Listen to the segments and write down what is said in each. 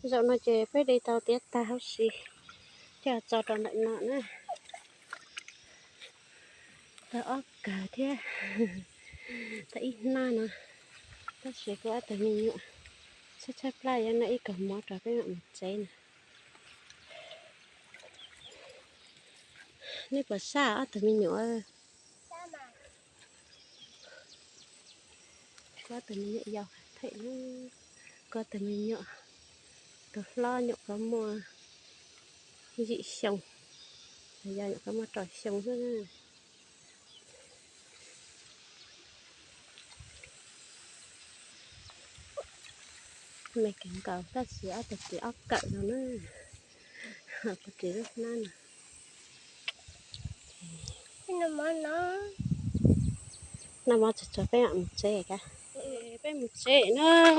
dạo này chị phải đi tàu tiết tao xì chờ cho tròn lại nọ nữa tao ốc cả thế tao ít na nè tao sẽ có tao mình nhựa chắc lại anh ấy cầm mỏ trò cái ngọn một trái nè nếu bà xa á tao mình nhựa có tao mình nhựa giàu thấy nó có tao mình nhựa rồi lo nhựa có mua dị sông giờ nhựa có mua trò sông hơn mày cảnh cầu ta sửa ta chỉ ốc cậy rồi nữa có chỉ rất nan nó mà cho bé ăn một chế cả bé một chế nữa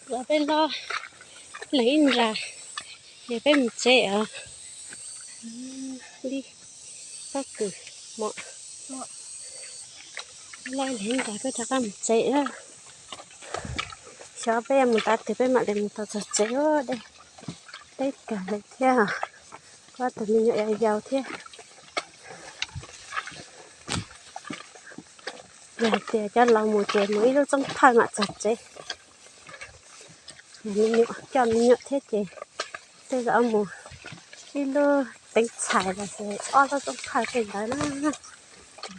rồi bé lo lấy ra để bé một chế à đi có cử mọi lấy lên ra bé cho con một chế á cho bé một tát thì bé mặc lên một tát chế đó đây đây cả lấy theo qua từ mình nhảy vào thế giờ thì cho lòng một chế mới nó trong thay mà chặt chế mình nhựa cho mình nhựa thế chế bây giờ một đi lơ đánh xài là sẽ o ra trong thay cái đó nó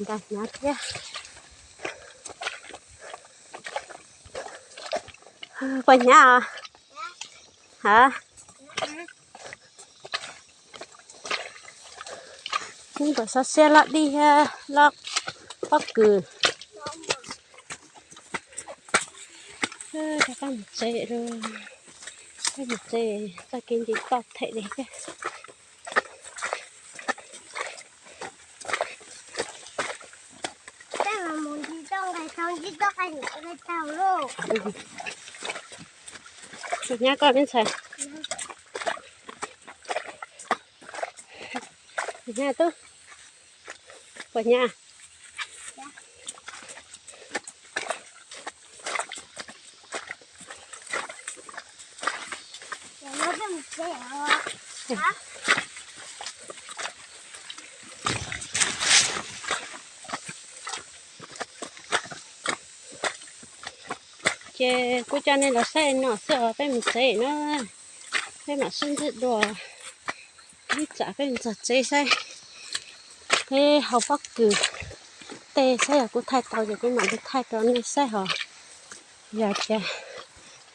đặt nhá thế qua nhà à hả nhưng mà sao xe lọt đi ha lọt bắt cừ các con một chế rồi cái một chế ta kinh gì tọt thể đấy cái mà muốn đi trong cái xong đi trong cái tàu luôn chụp nhá con bên xài nhà tôi của nhà nó đừng dẻo hả chè cô cho nên là xe nó sợ phải một chế nó phải mà xuân thịt đồ đi trả phải một chế xe thế học bắt cử tê xe là cô thay tàu rồi cô mà được thay tàu này xe hả giờ chè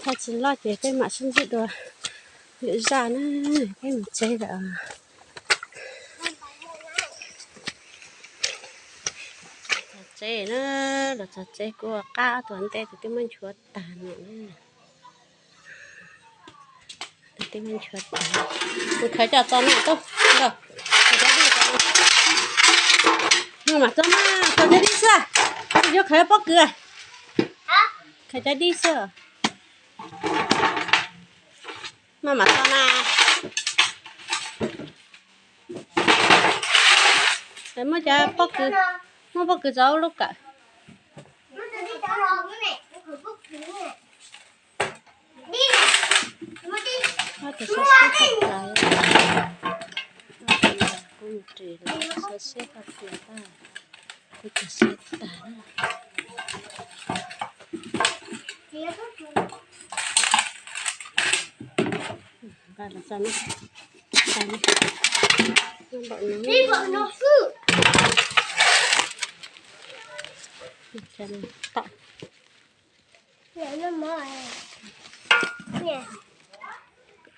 thay chỉ lo chè cái mà xuân thịt đồ lựa ra nó cái một chế rồi chế nó là chế của cá tuần tê thì cái mình chuột tàn nữa thì mình chuột tàn tôi thấy cho con này tốt rồi nhưng mà cho mà cho đi xa cho khởi bóc cười khởi cho đi xa mà cho na để mới cho bóc cười nó bóc cười giấu lúc cả nó thì sẽ xếp lại con trì là sẽ xếp lại ta cái cái xếp ta và là sao nó bọn nó chân tặng nè nó mỏi nè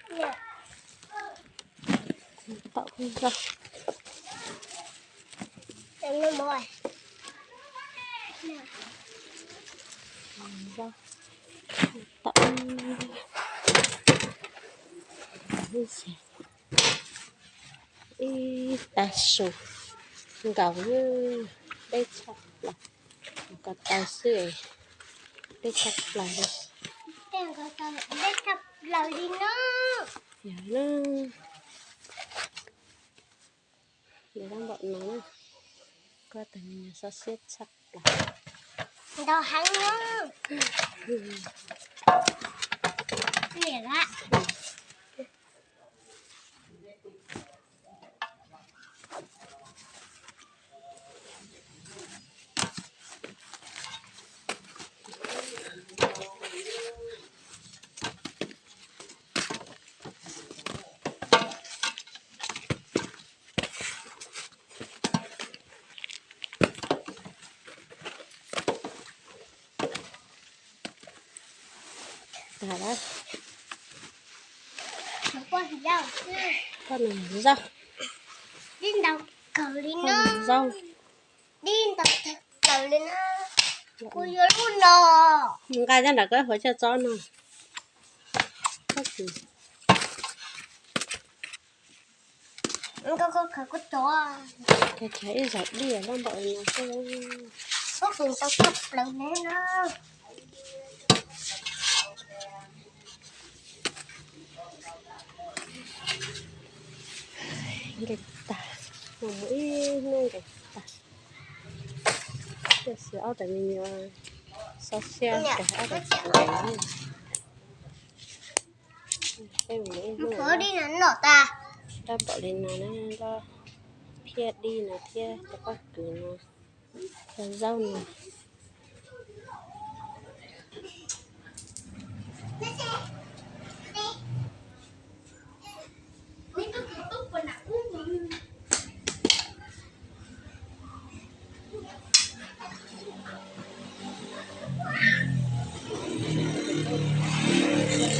nè tặng ra nó mỏi ra tặng ta sụp gạo như đây chặt là có tài xỉu đây chặt lại đây tên có tao đây chặt lại đi nó dạ nó để đang bọn nó có từ nhà sao xếp chặt lại đâu hắn nó vậy á. Đó đó, Không có gì đâu. con này rau, Đi đâu cầu đi con nó. này rau. Đi đâu cầu đi nó. Cô vô luôn đó. Cái đó là cái hỗ trợ cho nó. Có gì? Có chó. Cái thấy giọt đi ở trong bội nó sẽ Có cùng tao cấp lại nữa nó. lịch tả. Mà mỗi nơi lịch tả. Cái sữa tại mình sao xe cái ở đây này. Cái mỗi Nó nơi thở đi nó nọ ta. đã bỏ lên nó này ra phía đi nó phía cho các cử nó cho rau nó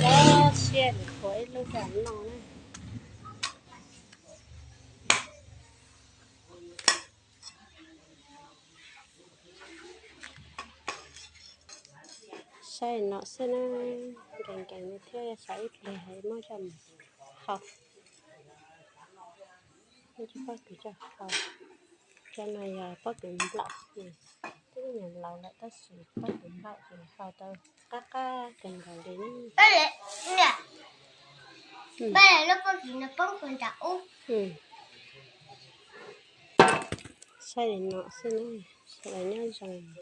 có xe để khói lâu cả nó này sai nó sẽ nó cảnh cảnh như thế sai thì hay mới chậm học nó chỉ có cái cho học cho này có cái lọc này cái nhà lọc lại ta sử có cái lọc thì học tao các cần vào đến Ba lệ nè. ừ. Ba lệ nó có gì nó bóng con đậu. Ừ. Sai để nó sẽ này sẽ là nhau rằng